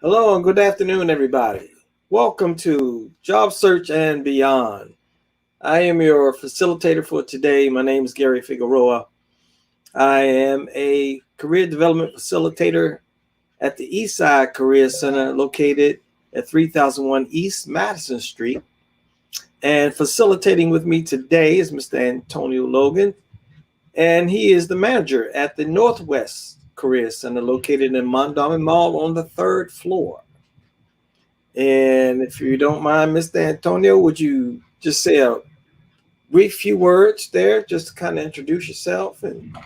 Hello and good afternoon, everybody. Welcome to Job Search and Beyond. I am your facilitator for today. My name is Gary Figueroa. I am a career development facilitator at the Eastside Career Center located at 3001 East Madison Street. And facilitating with me today is Mr. Antonio Logan, and he is the manager at the Northwest Career Center located in Mondawmin Mall on the third floor. And if you don't mind, Mr. Antonio, would you just say a brief few words there, just to kind of introduce yourself? And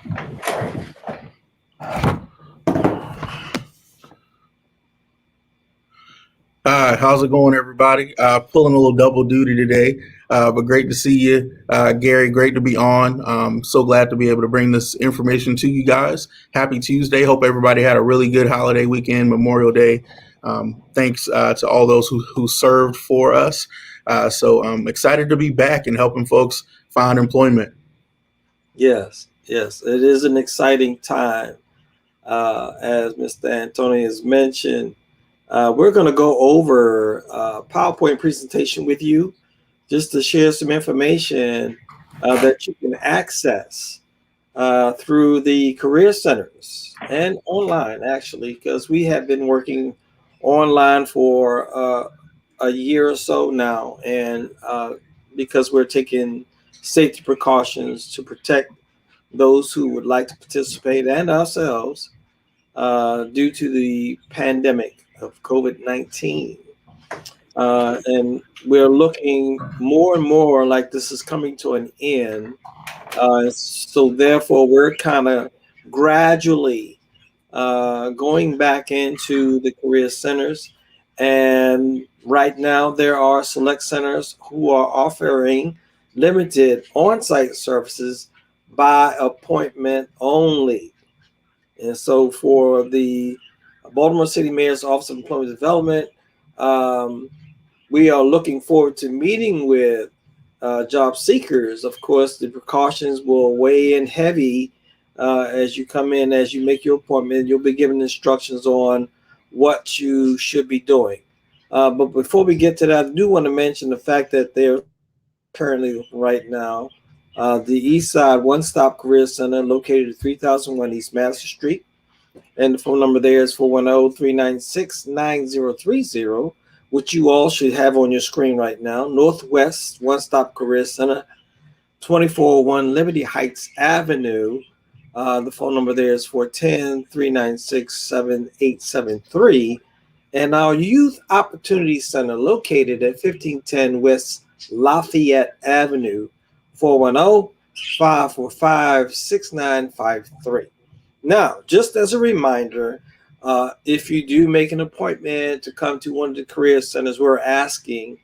Hi, how's it going, everybody? Pulling a little double duty today, but great to see you, Gary. Great to be on. So glad to be able to bring this information to you guys. Happy Tuesday. Hope everybody had a really good holiday weekend, Memorial Day. Thanks to all those who served for us. So I'm excited to be back and helping folks find employment. yes, it is an exciting time. As Mr. Antonio has mentioned, we're going to go over a PowerPoint presentation with you just to share some information that you can access through the career centers and online, actually, because we have been working online for a year or so now, and because we're taking safety precautions to protect those who would like to participate and ourselves due to the pandemic of COVID-19. And we're looking more and more like this is coming to an end. So therefore, we're kind of gradually going back into the career centers. And right now, there are select centers who are offering limited on-site services by appointment only. And so for the Baltimore City Mayor's Office of Employment Development, we are looking forward to meeting with job seekers. Of course, the precautions will weigh in heavy as you come in, as you make your appointment. You'll be given instructions on what you should be doing. But before we get to that, I do want to mention the fact that they're currently right now the East Side One Stop Career Center located at 3001 East Madison Street. And the phone number there is 410-396-9030, which you all should have on your screen right now. Northwest One Stop Career Center, 2401 Liberty Heights Avenue. The phone number there is 410-396-7873. And our Youth Opportunity Center located at 1510 West Lafayette Avenue, 410-545-6953. Now, just as a reminder, if you do make an appointment to come to one of the career centers, we're asking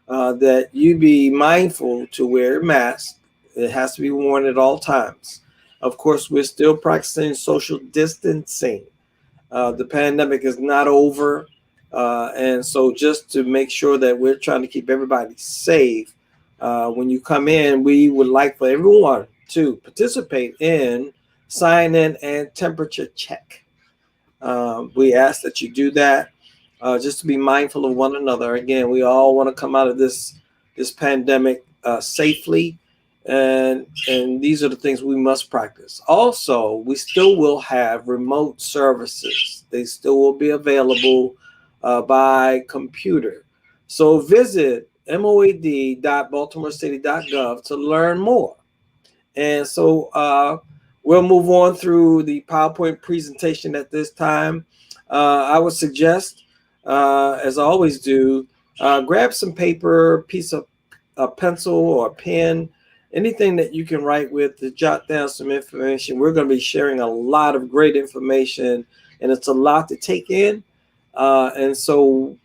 that you be mindful to wear a mask. It has to be worn at all times. Of course, we're still practicing social distancing. The pandemic is not over. And so just to make sure that we're trying to keep everybody safe, when you come in, we would like for everyone to participate in sign in and temperature check. We ask that you do that just to be mindful of one another. Again, we all want to come out of this pandemic safely, and these are the things we must practice. Also, we still will have remote services. They still will be available by computer. So visit moed.baltimorecity.gov to learn more. And so we'll move on through the PowerPoint presentation at this time. I would suggest, as I always do, grab some paper, piece of a pencil or a pen, anything that you can write with to jot down some information. We're going to be sharing a lot of great information, and it's a lot to take in. And so,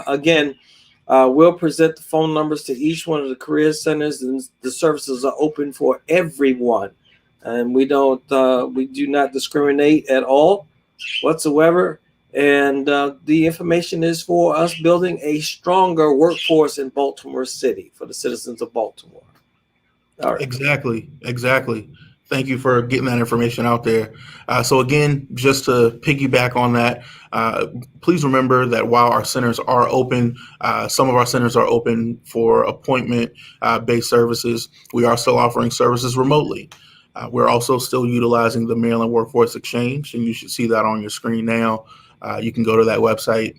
again, we'll present the phone numbers to each one of the career centers, and the services are open for everyone. And we do not discriminate at all whatsoever. And the information is for us building a stronger workforce in Baltimore City for the citizens of Baltimore. All right. Exactly. Thank you for getting that information out there. So again, just to piggyback on that, uh, please remember that while our centers are open, some of our centers are open for appointment-based services. We are still offering services remotely. We're also still utilizing the Maryland Workforce Exchange, and you should see that on your screen now. You can go to that website,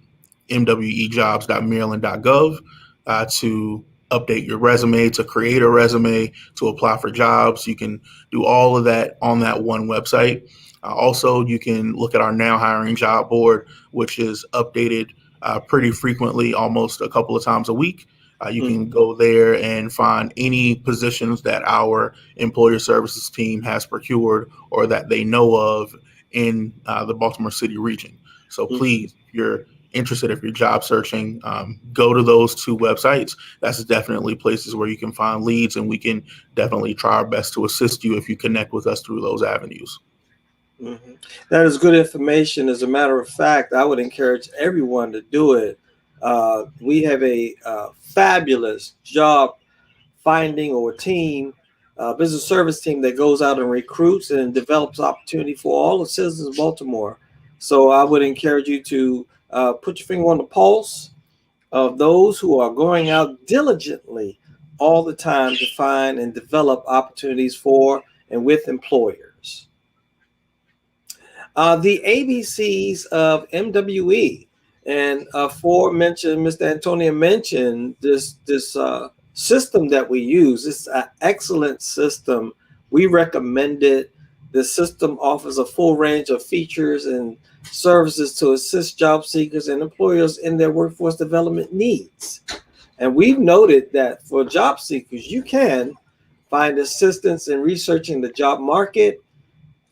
mwejobs.maryland.gov, to update your resume, to create a resume, to apply for jobs. You can do all of that on that one website. Also, you can look at our Now Hiring job board, which is updated pretty frequently, almost a couple of times a week. You Mm, can go there and find any positions that our employer services team has procured or that they know of in the Baltimore City region. So mm. please, if you're interested, if you're job searching, go to those two websites. That's definitely places where you can find leads, and we can definitely try our best to assist you if you connect with us through those avenues. Mhm. That is good information. As a matter of fact, I would encourage everyone to do it. We have a fabulous job finding or team, business service team that goes out and recruits and develops opportunity for all the citizens of Baltimore. So I would encourage you to put your finger on the pulse of those who are going out diligently all the time to find and develop opportunities for and with employers. The ABCs of MWE, and aforementioned Mr. Antonio mentioned this system that we use. It's an excellent system. We recommend it. The system offers a full range of features and services to assist job seekers and employers in their workforce development needs. And we've noted that for job seekers, you can find assistance in researching the job market,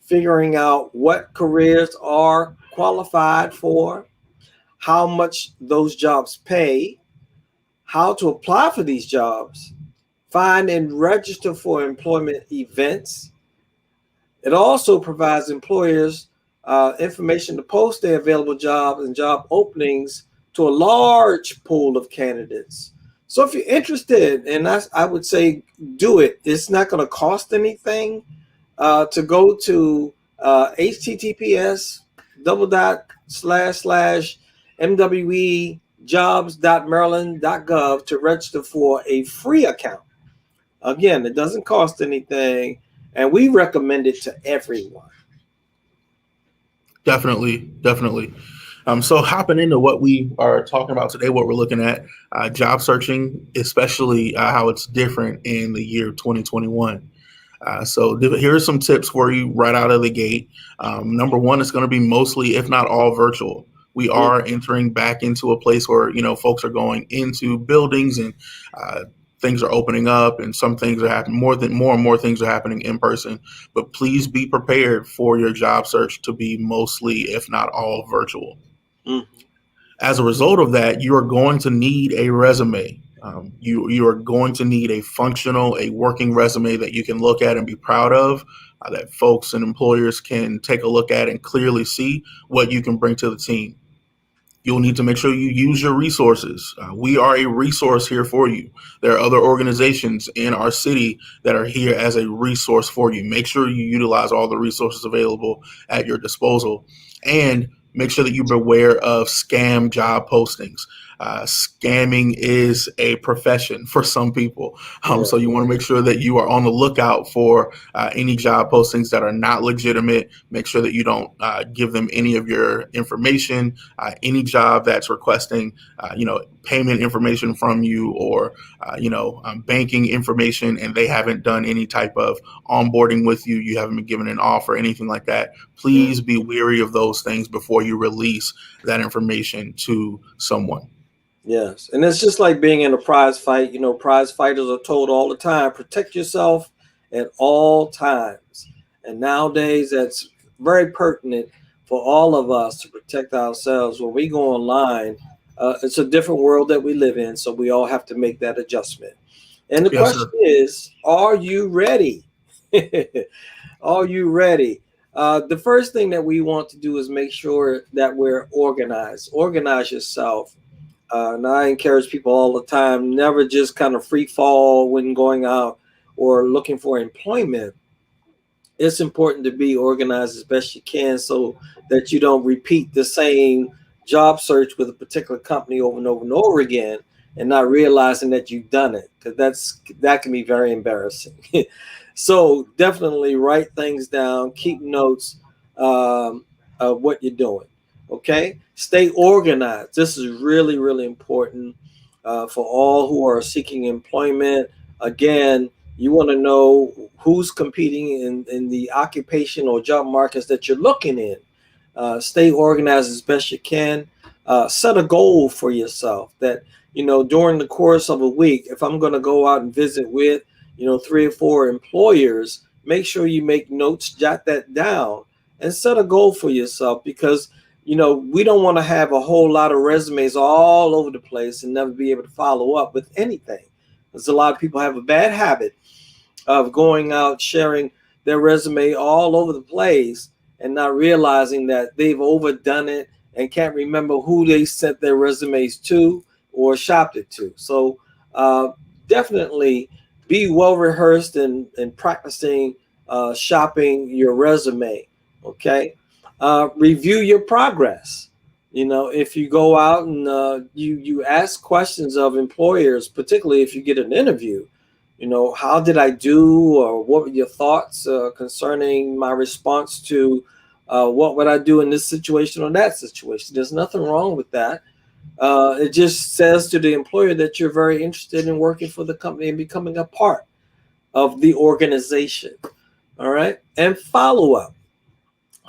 figuring out what careers are qualified for, how much those jobs pay, how to apply for these jobs, find and register for employment events. It also provides employers information to post their available jobs and job openings to a large pool of candidates. So if you're interested, and I would say do it. It's not going to cost anything to go to https double dot slash slash mwejobs.maryland.gov to register for a free account. Again, it doesn't cost anything, and we recommend it to everyone. Definitely, definitely. So hopping into what we are talking about today, what we're looking at, job searching, especially how it's different in the year 2021. Here are some tips for you right out of the gate. Number one, it's going to be mostly, if not all, virtual. We Mm, are entering back into a place where folks are going into buildings, and uh, things are opening up, and some things are happening. More and more things are happening in person. But please be prepared for your job search to be mostly, if not all, virtual. mm, As a result of that, you are going to need a resume. You are going to need a functional, a working resume that you can look at and be proud of, that folks and employers can take a look at and clearly see what you can bring to the team. You'll need to make sure you use your resources. We are a resource here for you. There are other organizations in our city that are here as a resource for you. Make sure you utilize all the resources available at your disposal, and make sure that you're aware of scam job postings. Scamming is a profession for some people. yeah. So you want to make sure that you are on the lookout for any job postings that are not legitimate. Make sure that you don't give them any of your information. Any job that's requesting, payment information from you, or, banking information, and they haven't done any type of onboarding with you, you haven't been given an offer, anything like that, Mm. please be wary of those things before you release that information to someone. Yes, and it's just like being in a prize fight. Prize fighters are told all the time, protect yourself at all times. And nowadays, that's very pertinent for all of us to protect ourselves. When we go online, it's a different world that we live in, so we all have to make that adjustment. And the Yes, question sir. is, are you ready? Are you ready? The first thing that we want to do is make sure that we're organized. Organize yourself. And I encourage people all the time, never just kind of free fall when going out or looking for employment. it's important to be organized as best you can so that you don't repeat the same job search with a particular company over and over and over again and not realizing that you've done it, because that can be very embarrassing. So definitely write things down, keep notes of what you're doing. Okay, stay organized. This is really, really important for all who are seeking employment. Again, you want to know who's competing in the occupation or job markets that you're looking in. Stay organized as best you can. Set a goal for yourself that, during the course of a week, if I'm going to go out and visit with, 3 or 4 employers, make sure you make notes, jot that down, and set a goal for yourself, because, we don't want to have a whole lot of resumes all over the place and never be able to follow up with anything. Because a lot of people have a bad habit of going out sharing their resume all over the place and not realizing that they've overdone it and can't remember who they sent their resumes to or shopped it to. So definitely be well rehearsed in practicing shopping your resume. Okay, review your progress. If you go out and you ask questions of employers, particularly if you get an interview, how did I do, or what were your thoughts concerning my response to what would I do in this situation or that situation? There's nothing wrong with that. It just says to the employer that you're very interested in working for the company and becoming a part of the organization. All right. And follow up.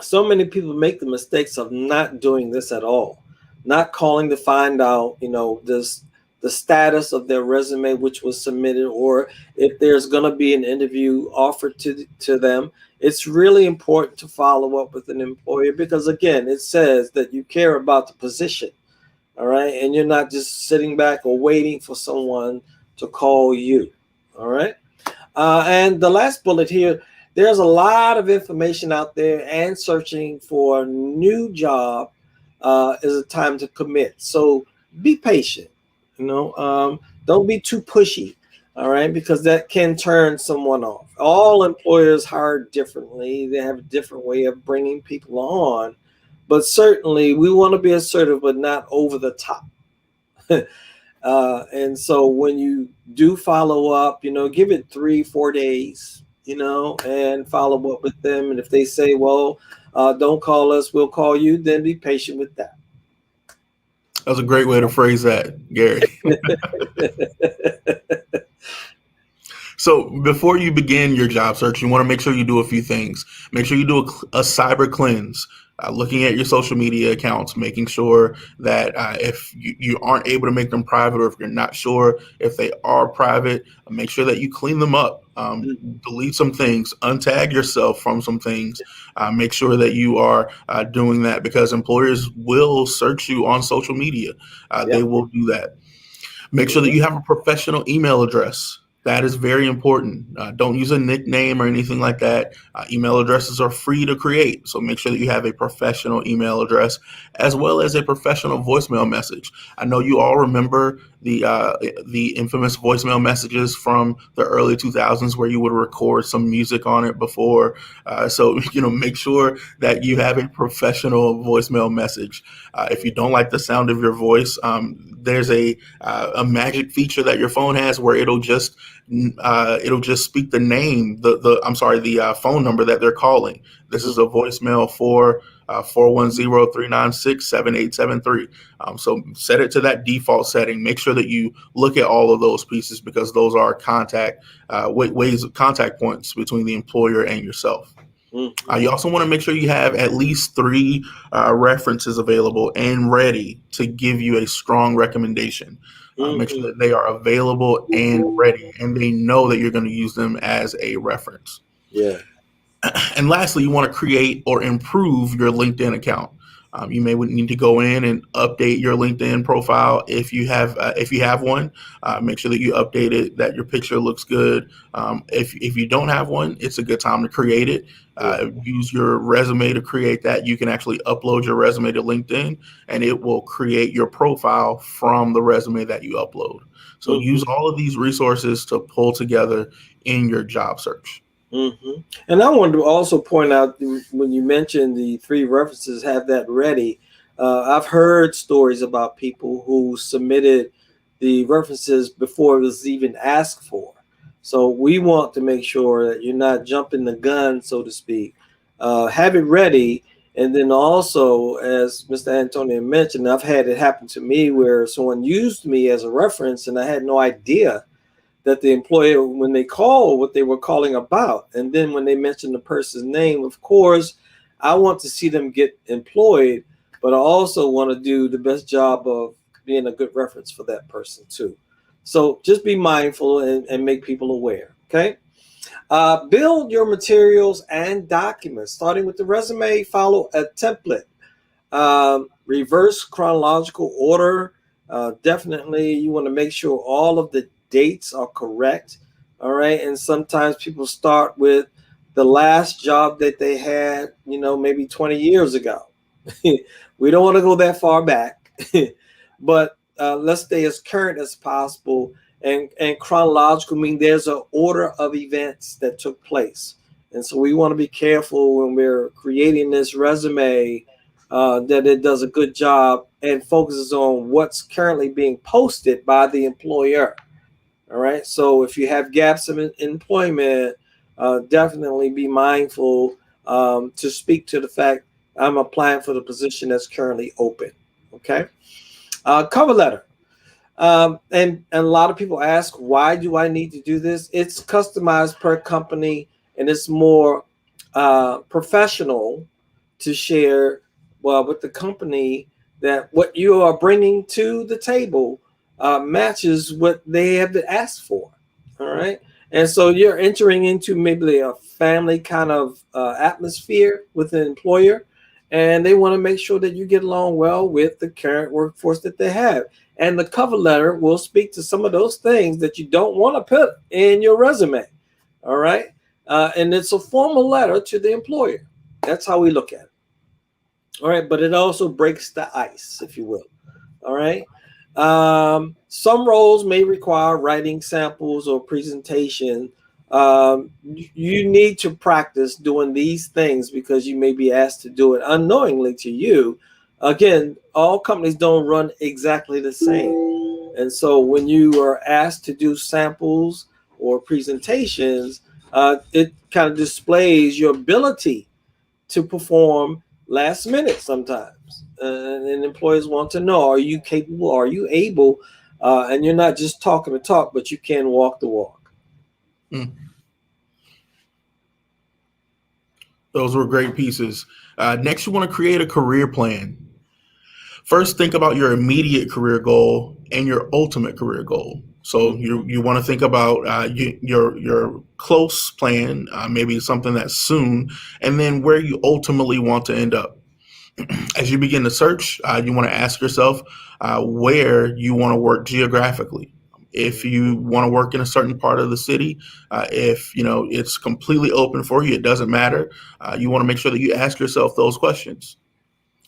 So many people make the mistakes of not doing this at all, not calling to find out, this the status of their resume which was submitted, or if there's going to be an interview offered to them. It's really important to follow up with an employer, because again, it says that you care about the position. All right, and you're not just sitting back or waiting for someone to call you. All right. And the last bullet here, there's a lot of information out there, and searching for a new job is a time to commit. So be patient, don't be too pushy, all right, because that can turn someone off. All employers hire differently, they have a different way of bringing people on, but certainly we want to be assertive, but not over the top. And so when you do follow up, give it 3, 4 days, and follow up with them. And if they say, well, don't call us, we'll call you, then be patient with that. That's a great way to phrase that, Gary. So before you begin your job search, you want to make sure you do a few things. Make sure you do a cyber cleanse, looking at your social media accounts, making sure that if you aren't able to make them private, or if you're not sure if they are private, make sure that you clean them up. Delete some things, untag yourself from some things. Make sure that you are doing that, because employers will search you on social media. They Yep. will do that. Make sure that you have a professional email address. That is very important. Don't use a nickname or anything like that. Email addresses are free to create, so make sure that you have a professional email address, as well as a professional voicemail message. I know you all remember the infamous voicemail messages from the early 2000s, where you would record some music on it before. So make sure that you have a professional voicemail message. If you don't like the sound of your voice, there's a magic feature that your phone has where it'll just speak the name, the phone number that they're calling. This is a voicemail for 410-396-7873. So set it to that default setting. Make sure that you look at all of those pieces, because those are contact points between the employer and yourself. You also want to make sure you have at least 3 references available and ready to give you a strong recommendation. Make sure that they are available and ready, and they know that you're going to use them as a reference. Yeah. And lastly, you want to create or improve your LinkedIn account. You may need to go in and update your LinkedIn profile if you have one. Make sure that you update it, that your picture looks good. If you don't have one, it's a good time to create it. Use your resume to create that. You can actually upload your resume to LinkedIn, and it will create your profile from the resume that you upload. So use all of these resources to pull together in your job search. Mm-hmm. And I wanted to also point out when you mentioned the three references, have that ready. I've heard stories about people who submitted the references before it was even asked for. So we want to make sure that you're not jumping the gun, so to speak. Have it ready. And then also, as Mr. Antonio mentioned, I've had it happen to me where someone used me as a reference and I had no idea that the employer, when they call, what they were calling about. And then when they mention the person's name, of course, I want to see them get employed, but I also want to do the best job of being a good reference for that person too. So just be mindful and make people aware. Okay. Build your materials and documents, starting with the resume. Follow a template, reverse chronological order. Definitely, you want to make sure all of the dates are correct. All right. And sometimes people start with the last job that they had, maybe 20 years ago. We don't want to go that far back, but let's stay as current as possible. And chronological mean there's an order of events that took place. And so we want to be careful when we're creating this resume, that it does a good job and focuses on what's currently being posted by the employer. All right. So if you have gaps in employment, definitely be mindful to speak to the fact I'm applying for the position that's currently open. Okay. Cover letter. And a lot of people ask, why do I need to do this? It's customized per company and it's more professional to share, well, with the company, that what you are bringing to the table matches what they have asked for. All right. And so you're entering into maybe a family kind of atmosphere with an employer, and they want to make sure that you get along well with the current workforce that they have. And the cover letter will speak to some of those things that you don't want to put in your resume. All right. And it's a formal letter to the employer. That's how we look at it. All right. But it also breaks the ice, if you will. All right. Some roles may require writing samples or presentation. You need to practice doing these things because you may be asked to do it unknowingly to you. Again, all companies don't run exactly the same. And so when you are asked to do samples or presentations, it kind of displays your ability to perform last minute sometimes. And employers want to know, are you capable? Are you able? And you're not just talking the talk, but you can walk the walk. Mm. Those were great pieces. Next, you want to create a career plan. First, think about your immediate career goal and your ultimate career goal. So you want to think about your close plan, maybe something that's soon, and then where you ultimately want to end up. As you begin to search, you want to ask yourself where you want to work geographically. If you want to work in a certain part of the city, if it's completely open for you, it doesn't matter. You want to make sure that you ask yourself those questions.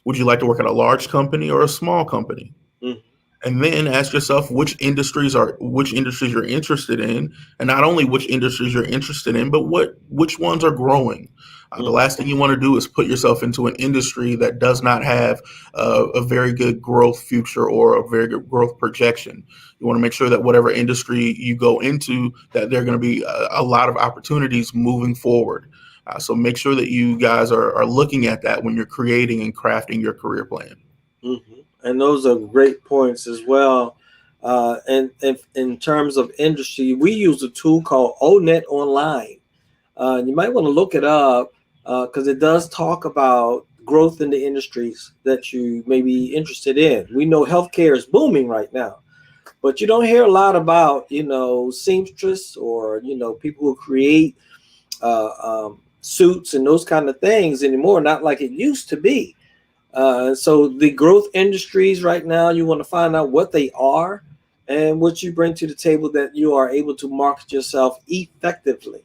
Would you like to work at a large company or a small company? Mm-hmm. And then ask yourself which industries you're interested in, and not only which industries you're interested in, but which ones are growing. The Mm-hmm. last thing you want to do is put yourself into an industry that does not have a very good growth future or a very good growth projection. You want to make sure that whatever industry you go into, that there are going to be a lot of opportunities moving forward. So make sure that you guys are looking at that when you're creating and crafting your career plan. Mm-hmm. And those are great points as well. And if, in terms of industry, we use a tool called ONET Online. You might want to look it up because it does talk about growth in the industries that you may be interested in. We know healthcare is booming right now, but you don't hear a lot about, seamstress or, people who create suits and those kind of things anymore, not like it used to be. So the growth industries right now, you want to find out what they are and what you bring to the table that you are able to market yourself effectively.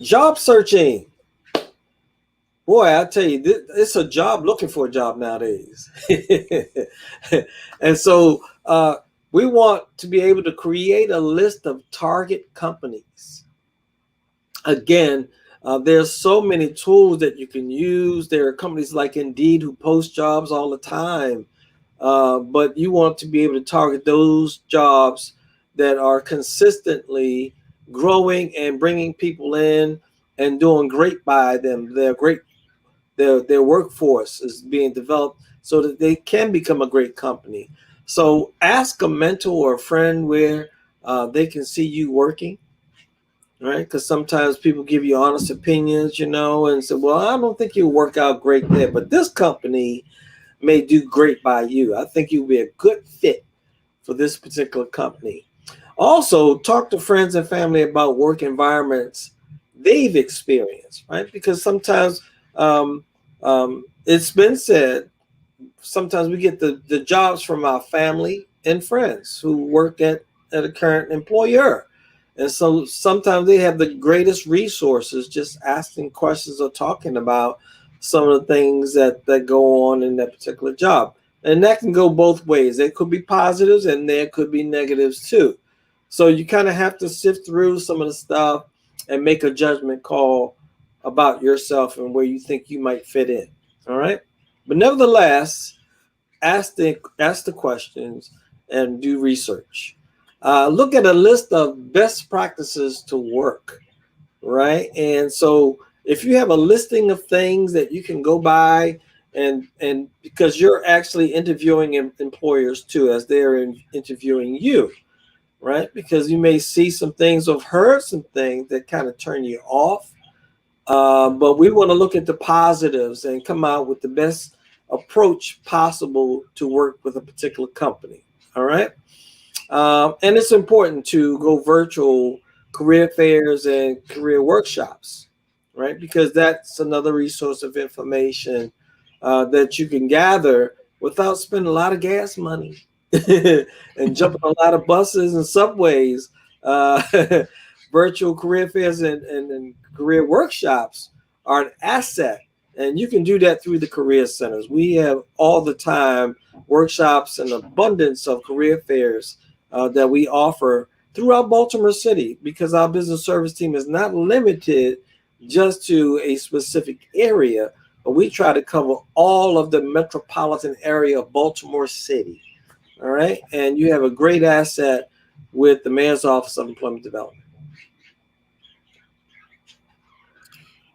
Job searching. Boy, I tell you, it's a job looking for a job nowadays. And so We want to be able to create a list of target companies. Again, there's so many tools that you can use. There are companies like Indeed who post jobs all the time, but you want to be able to target those jobs that are consistently growing and bringing people in and doing great by them. They're great. Their workforce is being developed so that they can become a great company. So ask a mentor or a friend where they can see you working, right? Because sometimes people give you honest opinions, and say, well, I don't think you'll work out great there, but this company may do great by you. I think you'll be a good fit for this particular company. Also, talk to friends and family about work environments they've experienced, right? Because sometimes it's been said, sometimes we get the jobs from our family and friends who work at a current employer. And so sometimes they have the greatest resources just asking questions or talking about some of the things that go on in that particular job. And that can go both ways. There could be positives and there could be negatives too. So you kind of have to sift through some of the stuff and make a judgment call about yourself and where you think you might fit in. All right. But nevertheless, ask the questions and do research. Look at a list of best practices to work, right? And so if you have a listing of things that you can go by, and because you're actually interviewing employers too, as they're interviewing you, right? Because you may see some things or heard some things that kind of turn you off, but we want to look at the positives and come out with the best approach possible to work with a particular company. All right. And it's important to go virtual career fairs and career workshops, right? Because that's another resource of information that you can gather without spending a lot of gas money and jumping a lot of buses and subways. Uh, Virtual career fairs and career workshops are an asset. And you can do that through the career centers. We have all the time workshops and abundance of career fairs that we offer throughout Baltimore City, because our business service team is not limited just to a specific area, but we try to cover all of the metropolitan area of Baltimore City. All right. And you have a great asset with the Mayor's Office of Employment Development.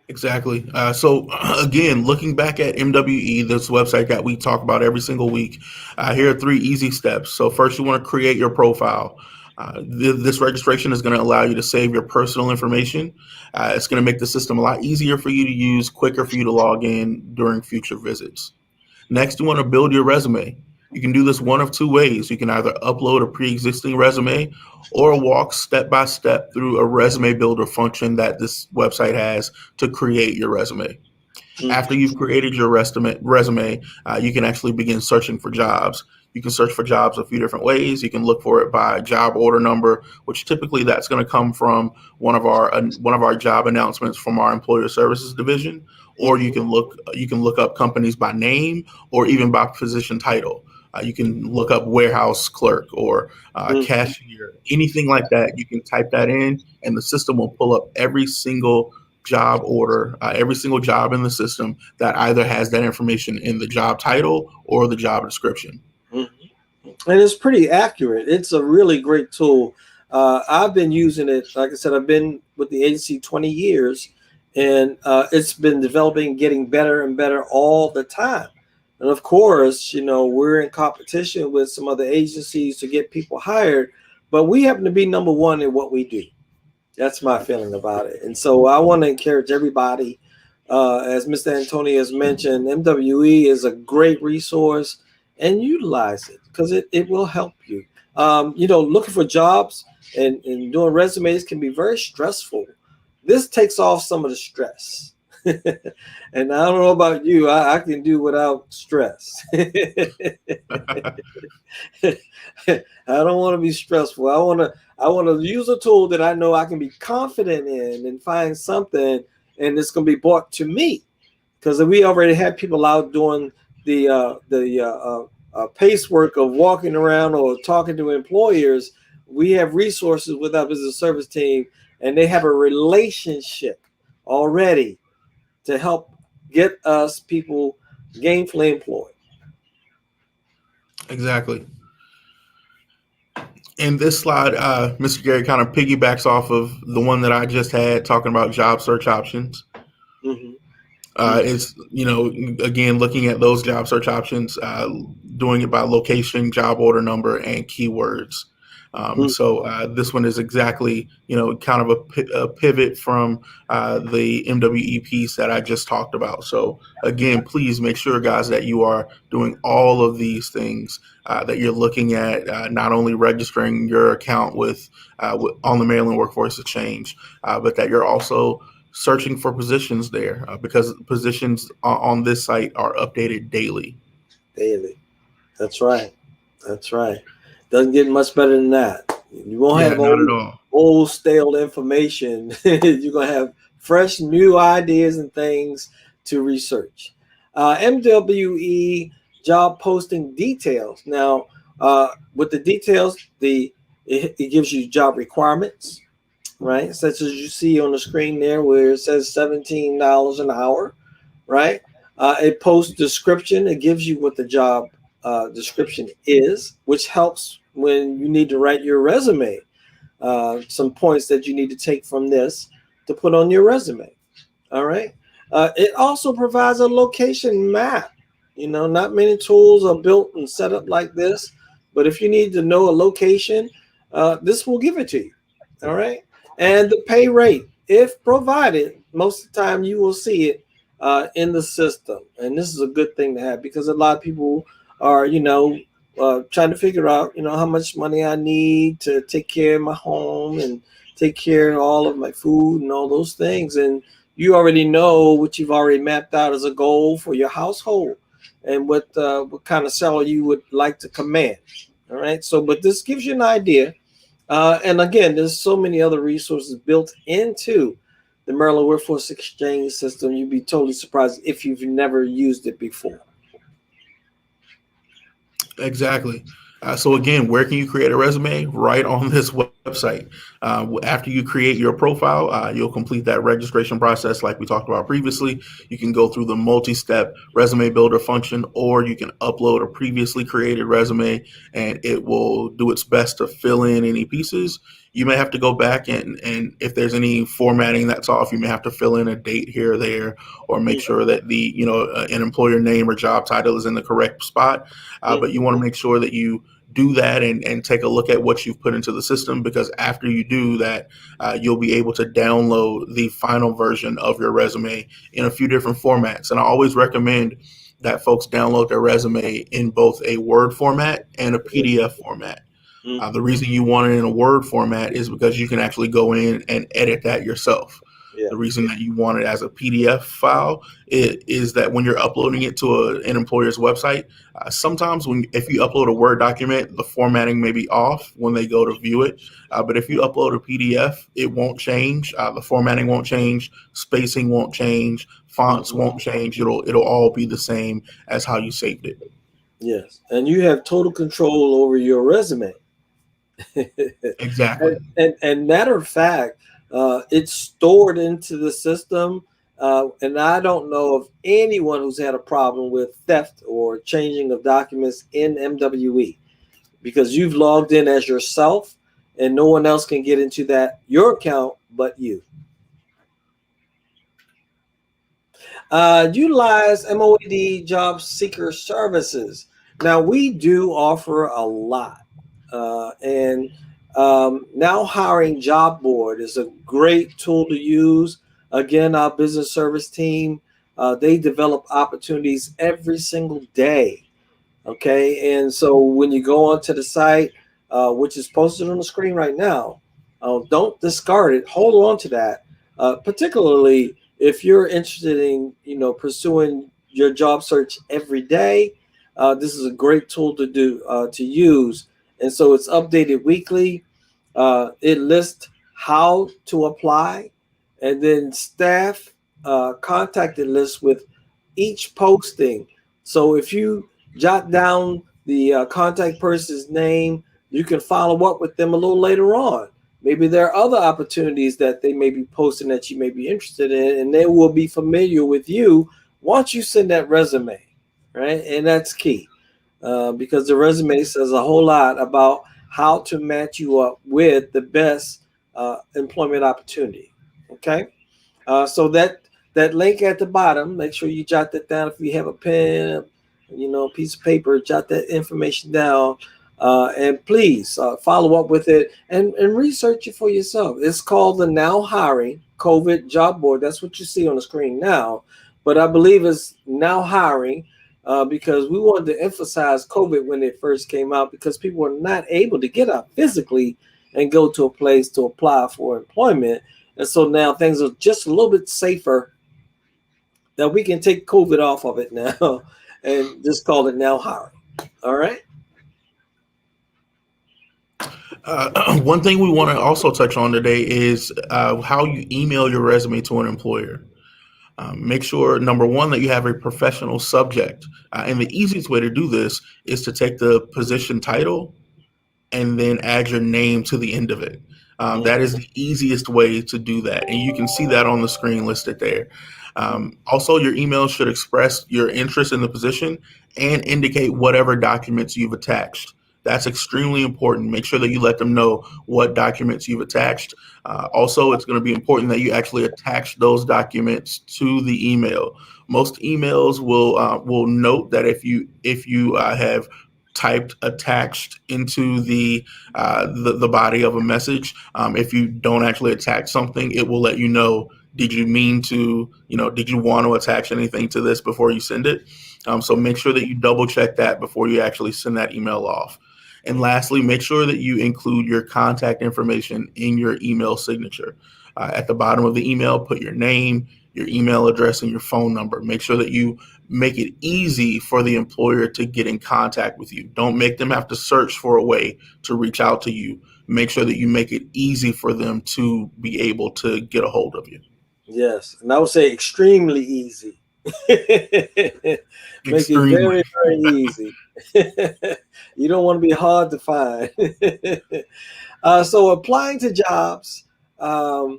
Exactly. So again, looking back at MWE, this website that we talk about every single week, here are 3 easy steps. So first, you want to create your profile. This registration is going to allow you to save your personal information. It's going to make the system a lot easier for you to use, quicker for you to log in during future visits. Next, you want to build your resume. You can do this one of 2 ways. You can either upload a pre-existing resume or walk step by step through a resume builder function that this website has to create your resume. After you've created your resume, you can actually begin searching for jobs. You can search for jobs a few different ways. You can look for it by job order number, which typically that's going to come from one of our job announcements from our employer services division. Or you can look up companies by name or even by position title. You can look up warehouse clerk or cashier, anything like that. You can type that in, and the system will pull up every single job order, every single job in the system that either has that information in the job title or the job description. And it's pretty accurate. It's a really great tool. I've been using it. Like I said, I've been with the agency 20 years, and it's been developing, getting better and better all the time. And of course, we're in competition with some other agencies to get people hired, but we happen to be number one in what we do. That's my feeling about it. And so I want to encourage everybody, as Mr. Antonio has mentioned, MWE is a great resource, and utilize it because it will help you. Looking for jobs and doing resumes can be very stressful. This takes off some of the stress. And I don't know about you, I can do without stress. I don't want to be stressful. I want to use a tool that I know I can be confident in and find something, and it's going to be brought to me, because we already have people out doing the pacework of walking around or talking to employers, we have resources with our business service team, and they have a relationship already to help get us people gainfully employed. Exactly. In this slide, Mr. Gary kind of piggybacks off of the one that I just had talking about job search options. Mm-hmm. It's, again, looking at those job search options, doing it by location, job order number, and keywords. Mm-hmm. So this one is exactly, kind of a pivot from the MWE piece that I just talked about. So again, please make sure, guys, that you are doing all of these things, that you're looking at, not only registering your account on the Maryland Workforce Exchange, but that you're also searching for positions there, because positions on this site are updated daily. Daily. That's right. That's right. Doesn't get much better than that. You won't Yeah, have not at all. old stale information. You're gonna have fresh, new ideas and things to research. MWE job posting details. Now, with the details, it gives you job requirements, right? Such as you see on the screen there, where it says $17 an hour, right? It posts description. It gives you what the job description is, which helps when you need to write your resume. Some points that you need to take from this to put on your resume. All right. It also provides a location map. Not many tools are built and set up like this, but if you need to know a location, this will give it to you. All right. And the pay rate, if provided, most of the time you will see it in the system. And this is a good thing to have because a lot of people are, trying to figure out, how much money I need to take care of my home and take care of all of my food and all those things. And you already know what you've already mapped out as a goal for your household and what kind of salary you would like to command. All right. So, but this gives you an idea. And again, there's so many other resources built into the Maryland Workforce Exchange system. You'd be totally surprised if you've never used it before. Exactly. So again, where can you create a resume? Right on this website. After you create your profile, you'll complete that registration process like we talked about previously. You can go through the multi-step resume builder function, or you can upload a previously created resume and it will do its best to fill in any pieces. You may have to go back and if there's any formatting that's off, you may have to fill in a date here or there, or make sure that an employer name or job title is in the correct spot. But you want to make sure that you do that and take a look at what you've put into the system, because after you do that, you'll be able to download the final version of your resume in a few different formats. And I always recommend that folks download their resume in both a Word format and a PDF format. The reason you want it in a Word format is because you can actually go in and edit that yourself. Yeah. The reason that you want it as a PDF file is that when you're uploading it to an employer's website, sometimes if you upload a Word document, the formatting may be off when they go to view it. But if you upload a PDF, it won't change. The formatting won't change. Spacing won't change. Fonts won't change. It'll all be the same as how you saved it. Yes. And you have total control over your resume. Exactly. And matter of fact, it's stored into the system. And I don't know of anyone who's had a problem with theft or changing of documents in MWE because you've logged in as yourself and no one else can get into your account but you. Utilize MOAD job seeker services. Now, we do offer a lot. And Now hiring job board is a great tool to use. Again, our business service team, they develop opportunities every single day. Okay, and so when you go onto the site, which is posted on the screen right now, don't discard it. Hold on to that, particularly if you're interested in pursuing your job search every day. This is a great tool to use, and so it's updated weekly. It lists how to apply, and then staff contacted list with each posting. So if you jot down the contact person's name. You can follow up with them a little later on. Maybe there are other opportunities that they may be posting that you may be interested in, and they will be familiar with you once you send that resume, right? And that's key because the resume says a whole lot about how to match you up with the best employment opportunity. Okay. So that link at the bottom, make sure you jot that down. If you have a pen, piece of paper, jot that information down, and please follow up with it and research it for yourself. It's called the Now Hiring COVID Job Board. That's what you see on the screen now, but I believe it's Now Hiring. Because we wanted to emphasize COVID when it first came out, because people were not able to get out physically and go to a place to apply for employment. And so now things are just a little bit safer, that we can take COVID off of it now and just call it Now Hiring. All right. One thing we want to also touch on today is how you email your resume to an employer. Make sure, number one, that you have a professional subject. And the easiest way to do this is to take the position title and then add your name to the end of it. That is the easiest way to do that. And you can see that on the screen listed there. Also, your email should express your interest in the position and indicate whatever documents you've attached. That's extremely important. Make sure that you let them know what documents you've attached. Also, it's going to be important that you actually attach those documents to the email. Most emails will note that if you have typed attached into the body of a message. If you don't actually attach something, it will let you know, did you mean to, did you want to attach anything to this before you send it? So make sure that you double check that before you actually send that email off. And lastly, make sure that you include your contact information in your email signature. At the bottom of the email, put your name, your email address, and your phone number. Make sure that you make it easy for the employer to get in contact with you. Don't make them have to search for a way to reach out to you. Make sure that you make it easy for them to be able to get a hold of you. Yes. And I would say extremely easy. Make it Extremely. very, very easy. You don't want to be hard to find. So applying to jobs, um,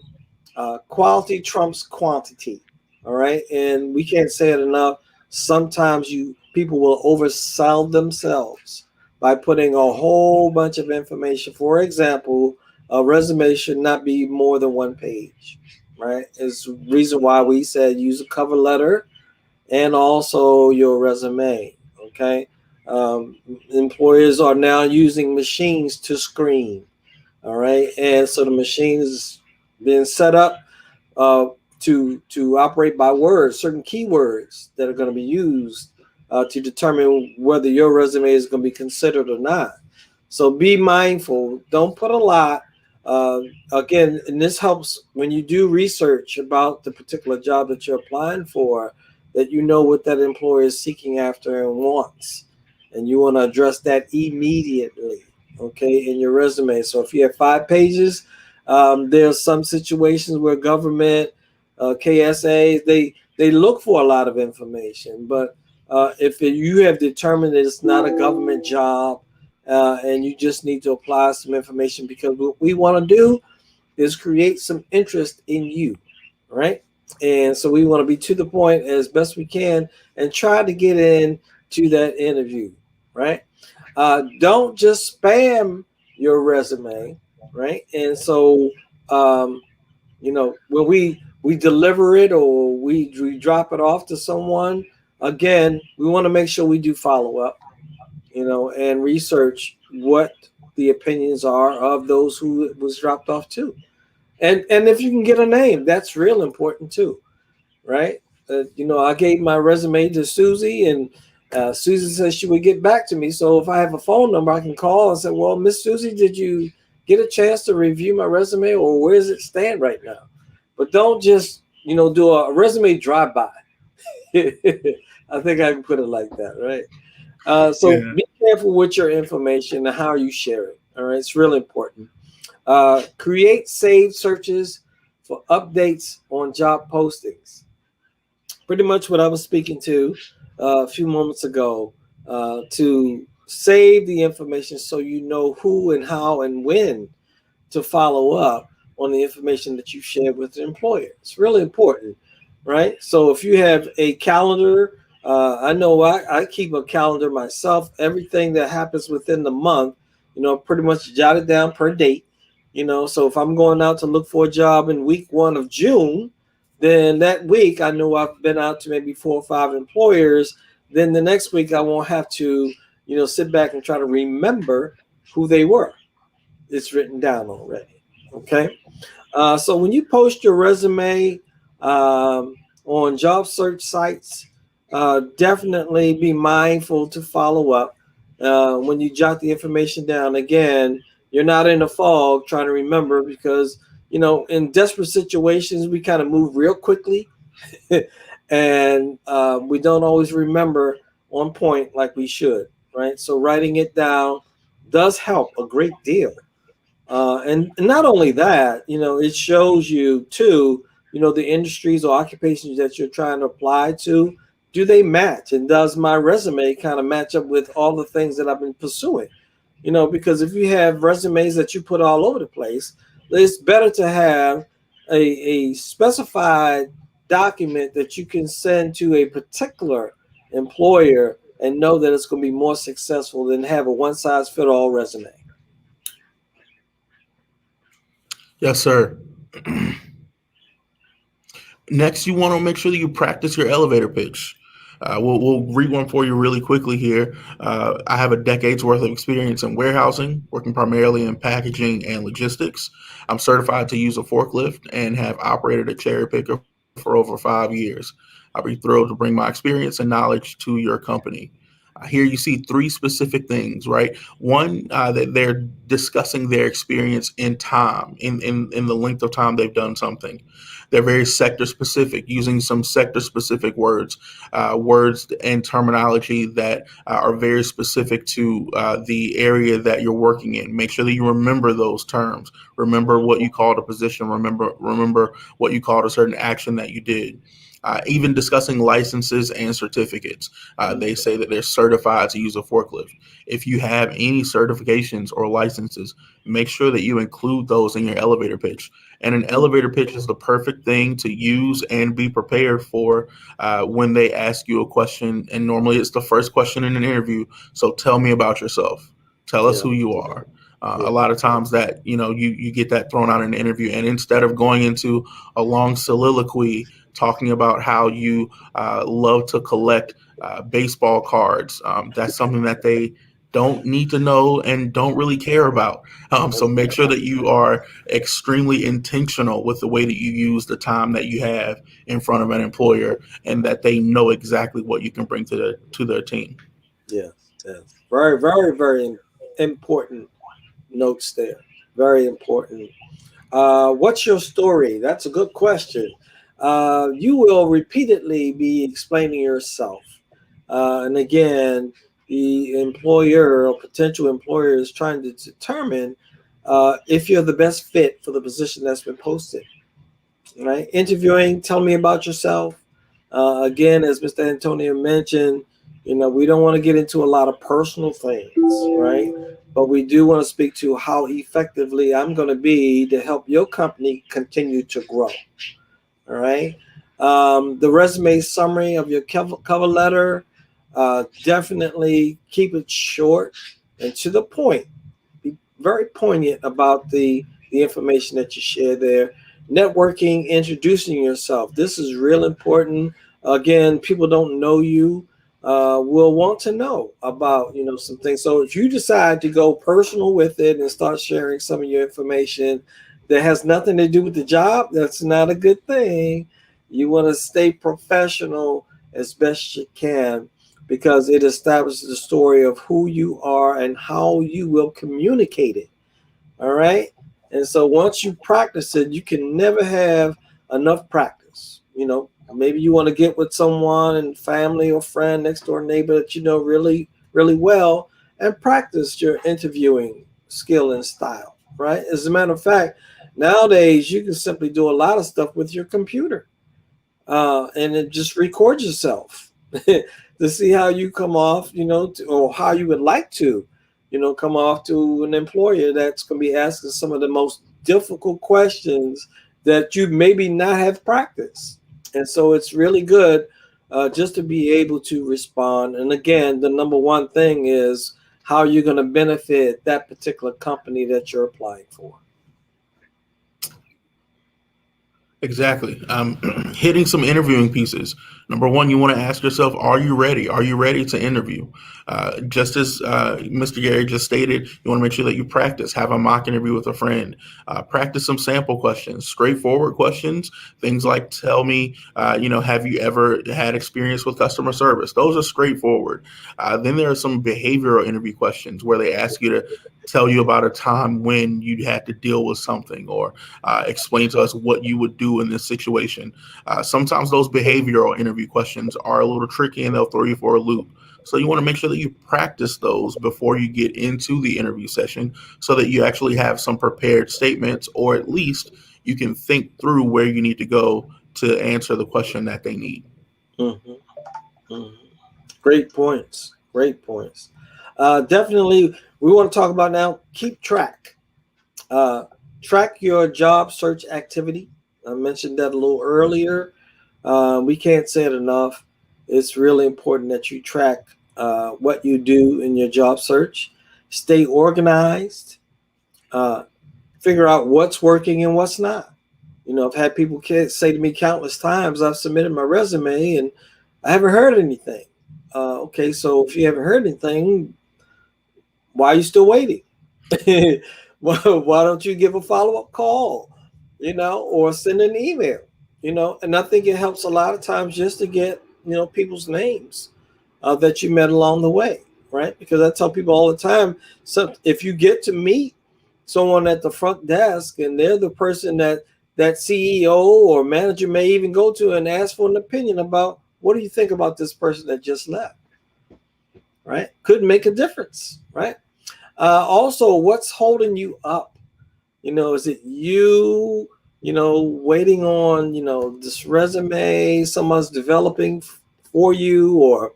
quality trumps quantity. All right, and we can't say it enough. Sometimes people will oversell themselves by putting a whole bunch of information. For example, a resume should not be more than one page. Right, is the reason why we said use a cover letter and also your resume. Okay, employers are now using machines to screen. All right, and so the machine is being set up uh, to operate by words, certain keywords that are going to be used to determine whether your resume is going to be considered or not. So be mindful. Don't put a lot. Uh, Again, and this helps when you do research about the particular job that you're applying for, that you know what that employer is seeking after and wants, and you want to address that immediately. Okay, in your resume. So if you have 5 pages, there's some situations where government, KSA, they look for a lot of information. But if you have determined that it's not a government job, and you just need to apply some information, because what we want to do is create some interest in you, right? And so we want to be to the point as best we can and try to get in to that interview, right? Don't just spam your resume, right? And so, um, when we deliver it or we drop it off to someone, again, we want to make sure we do follow up, and research what the opinions are of those who it was dropped off to. And if you can get a name, that's real important too, right? I gave my resume to Susie, and Susie said she would get back to me. So if I have a phone number, I can call and say, well, Miss Susie, did you get a chance to review my resume, or where does it stand right now? But don't just, do a resume drive-by. I think I can put it like that, right? So Yeah. be careful with your information and how you share it. All right, it's really important. Create saved searches for updates on job postings. Pretty much what I was speaking to a few moments ago, to save the information so you know who and how and when to follow up on the information that you shared with the employer. It's really important, right? So if you have a calendar, I know I keep a calendar myself. Everything that happens within the month, pretty much jotted down per date. So if I'm going out to look for a job in week 1 of June, then that week I know I've been out to maybe 4 or 5 employers. Then the next week I won't have to, sit back and try to remember who they were. It's written down already. Okay. So when you post your resume on job search sites, definitely be mindful to follow up. When you jot the information down, again, you're not in a fog trying to remember because, in desperate situations, we kind of move real quickly and we don't always remember on point like we should, right? So writing it down does help a great deal. And not only that, it shows you too, the industries or occupations that you're trying to apply to. Do they match? And does my resume kind of match up with all the things that I've been pursuing? Because if you have resumes that you put all over the place, it's better to have a specified document that you can send to a particular employer and know that it's going to be more successful than have a one size fit all resume. Yes, sir. Next, you want to make sure that you practice your elevator pitch. We'll read one for you really quickly here. I have a decade's worth of experience in warehousing, working primarily in packaging and logistics. I'm certified to use a forklift and have operated a cherry picker for over 5 years. I'll be thrilled to bring my experience and knowledge to your company. Here you see three specific things, right? One, that they're discussing their experience in time, in the length of time they've done something. They're very sector specific, using some sector specific words, words and terminology that are very specific to the area that you're working in. Make sure that you remember those terms. Remember what you called a position. Remember what you called a certain action that you did. Even discussing licenses and certificates. They say that they're certified to use a forklift. If you have any certifications or licenses, make sure that you include those in your elevator pitch. And an elevator pitch is the perfect thing to use and be prepared for when they ask you a question. And normally it's the first question in an interview. So tell me about yourself. Tell us Yeah. who you are. Yeah. A lot of times that you get that thrown out in an interview, and instead of going into a long soliloquy talking about how you love to collect baseball cards, that's something that they don't need to know and don't really care about. So make sure that you are extremely intentional with the way that you use the time that you have in front of an employer, and that they know exactly what you can bring to their team. Yes, yes. Very, very, very important notes there. Very important. What's your story? That's a good question. You will repeatedly be explaining yourself. And again, the employer or potential employer is trying to determine if you're the best fit for the position that's been posted. Right? Interviewing, tell me about yourself. Again, as Mr. Antonio mentioned, we don't want to get into a lot of personal things, right? But we do want to speak to how effectively I'm going to be to help your company continue to grow. All right. The resume summary of your cover letter, definitely keep it short and to the point. Be very poignant about the information that you share there. Networking, introducing yourself. This is real important. Again, people don't know you. Will want to know about some things. So if you decide to go personal with it and start sharing some of your information that has nothing to do with the job, that's not a good thing. You want to stay professional as best you can because it establishes the story of who you are and how you will communicate it. All right. And so once you practice it, you can never have enough practice. Maybe you want to get with someone and family or friend, next door neighbor that you know really, really well and practice your interviewing skill and style. Right. As a matter of fact, nowadays you can simply do a lot of stuff with your computer and it just records yourself. to see how you come off, or how you would like to, come off to an employer that's going to be asking some of the most difficult questions that you maybe not have practiced. And so it's really good just to be able to respond. And again, the number one thing is how you're going to benefit that particular company that you're applying for. Exactly. Hitting some interviewing pieces. Number one, you want to ask yourself, are you ready? Are you ready to interview? Just as Mr. Gary just stated, you want to make sure that you practice, have a mock interview with a friend, practice some sample questions, straightforward questions, things like tell me, have you ever had experience with customer service? Those are straightforward. Then there are some behavioral interview questions where they ask you to tell you about a time when you had to deal with something, or explain to us what you would do in this situation. Sometimes those behavioral interview questions are a little tricky and they'll throw you for a loop. So you want to make sure that you practice those before you get into the interview session so that you actually have some prepared statements, or at least you can think through where you need to go to answer the question that they need. Mm-hmm. Mm-hmm. Great points. Great points. Definitely, we want to talk about now. Keep track. Uh, Track your job search activity. I mentioned that a little earlier. We can't say it enough. It's really important that you track what you do in your job search. Stay organized. Uh, Figure out what's working and what's not. I've had people say to me countless times, I've submitted my resume and I haven't heard anything. Okay, so if you haven't heard anything, why are you still waiting? Why don't you give a follow-up call, or send an email, And I think it helps a lot of times just to get, people's names that you met along the way, right? Because I tell people all the time, so if you get to meet someone at the front desk and they're the person that CEO or manager may even go to and ask for an opinion about, what do you think about this person that just left, right? Could make a difference, right? Also, what's holding you up? Is it you, waiting on, this resume someone's developing for you, or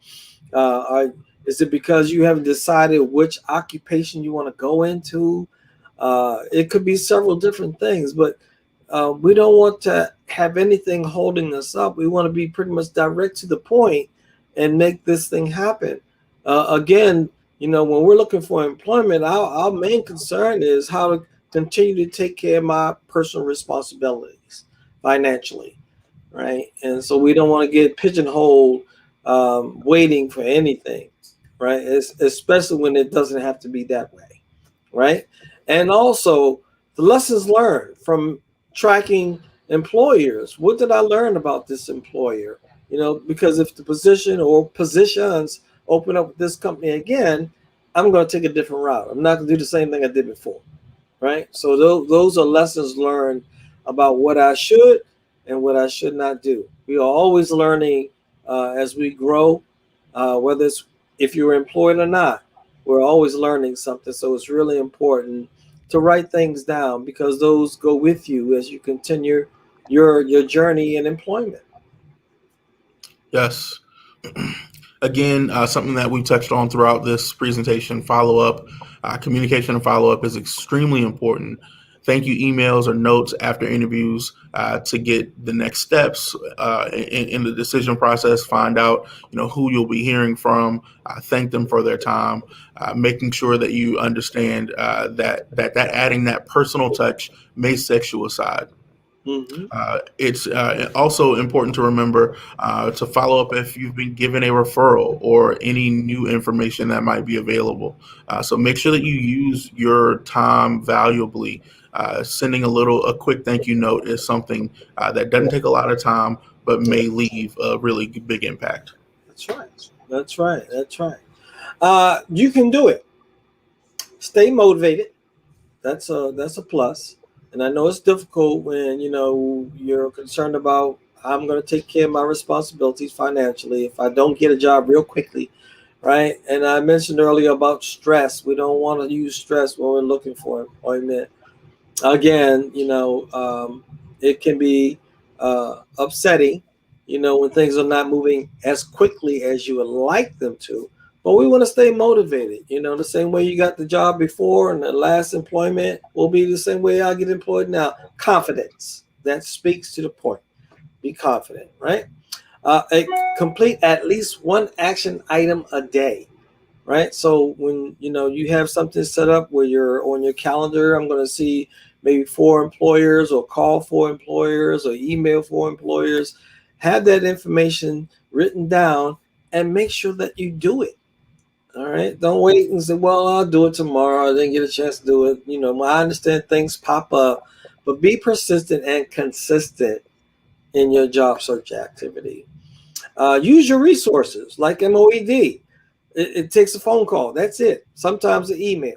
is it because you haven't decided which occupation you want to go into? It could be several different things, but we don't want to have anything holding us up. We want to be pretty much direct to the point and make this thing happen. Again, when we're looking for employment, our main concern is how to continue to take care of my personal responsibilities financially, right? And so we don't want to get pigeonholed waiting for anything, right? Especially when it doesn't have to be that way, right? And also the lessons learned from tracking employers. What did I learn about this employer? Because if the position or positions open up with this company again, I'm going to take a different route. I'm not going to do the same thing I did before, right? So those are lessons learned about what I should and what I should not do. We are always learning as we grow, whether it's if you're employed or not. We're always learning something. So it's really important to write things down because those go with you as you continue your journey in employment. Yes. Again, something that we touched on throughout this presentation, follow up, communication and follow up is extremely important. Thank you emails or notes after interviews to get the next steps in the decision process. Find out, who you'll be hearing from. Thank them for their time. Making sure that you understand that adding that personal touch may set you aside. Mm-hmm. It's also important to remember to follow up if you've been given a referral or any new information that might be available. So make sure that you use your time valuably. Sending a quick thank you note is something that doesn't take a lot of time, but may leave a really big impact. That's right. That's right. That's right. You can do it. Stay motivated. That's a plus. And I know it's difficult when you're concerned about I'm going to take care of my responsibilities financially if I don't get a job real quickly, right? And I mentioned earlier about stress. We don't want to use stress when we're looking for employment. Again, it can be upsetting, when things are not moving as quickly as you would like them to. But we want to stay motivated. The same way you got the job before and the last employment will be the same way I'll get employed now. Confidence. That speaks to the point. Be confident, right? Complete at least one action item a day, right? So when you have something set up where you're on your calendar, I'm going to see maybe 4 employers or call 4 employers or email 4 employers. Have that information written down and make sure that you do it. All right. Don't wait and say, well, I'll do it tomorrow. I didn't get a chance to do it. I understand things pop up, but be persistent and consistent in your job search activity. Use your resources like MOED. It takes a phone call. That's it. Sometimes an email.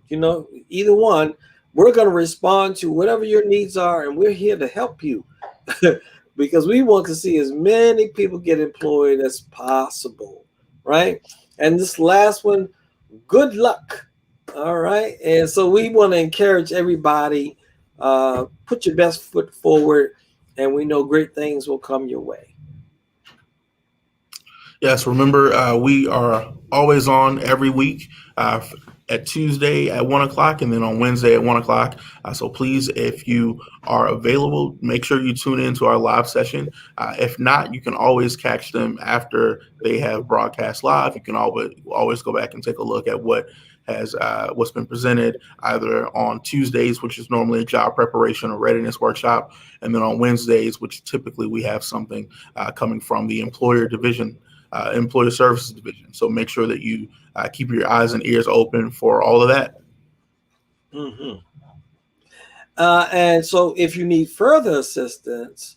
Either one. We're going to respond to whatever your needs are, and we're here to help you because we want to see as many people get employed as possible, right? And this last one, good luck. All right. And so we want to encourage everybody, put your best foot forward, and we know great things will come your way. Yes, remember, we are always on every week at Tuesday at 1 o'clock and then on Wednesday at 1 o'clock. So please, if you are available, make sure you tune in to our live session. If not, you can always catch them after they have broadcast live. You can always go back and take a look at what's been presented either on Tuesdays, which is normally a job preparation or readiness workshop, and then on Wednesdays, which typically we have something coming from the employer services division. So make sure that you keep your eyes and ears open for all of that. Mm-hmm. And so if you need further assistance,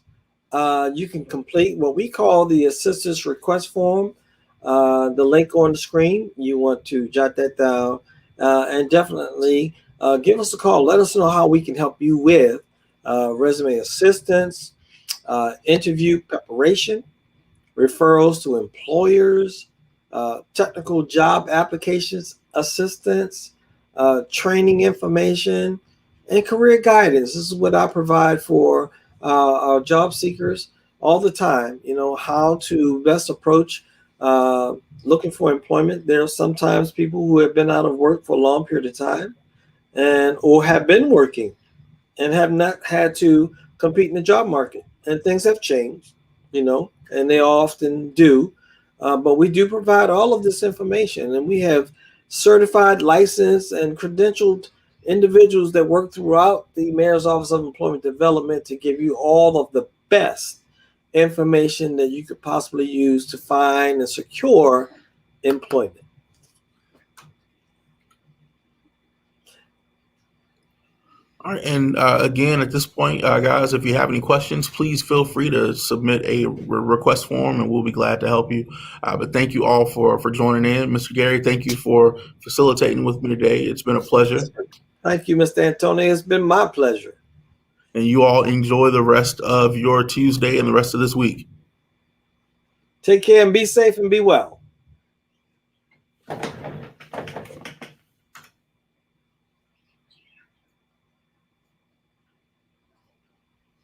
you can complete what we call the assistance request form. The link on the screen, you want to jot that down, and definitely give us a call. Let us know how we can help you with resume assistance, interview preparation, referrals to employers, technical job applications assistance, training information, and career guidance. This is what I provide for our job seekers all the time. How to best approach looking for employment. There are sometimes people who have been out of work for a long period of time or have been working and have not had to compete in the job market. And things have changed, and they often do. But we do provide all of this information, and we have certified, licensed, and credentialed individuals that work throughout the Mayor's Office of Employment Development to give you all of the best information that you could possibly use to find and secure employment. All right, and again, at this point, guys, if you have any questions, please feel free to submit a request form, and we'll be glad to help you. But thank you all for joining in. Mr. Gary, thank you for facilitating with me today. It's been a pleasure. Thank you, Mr. Antonio. It's been my pleasure. And you all enjoy the rest of your Tuesday and the rest of this week. Take care and be safe and be well.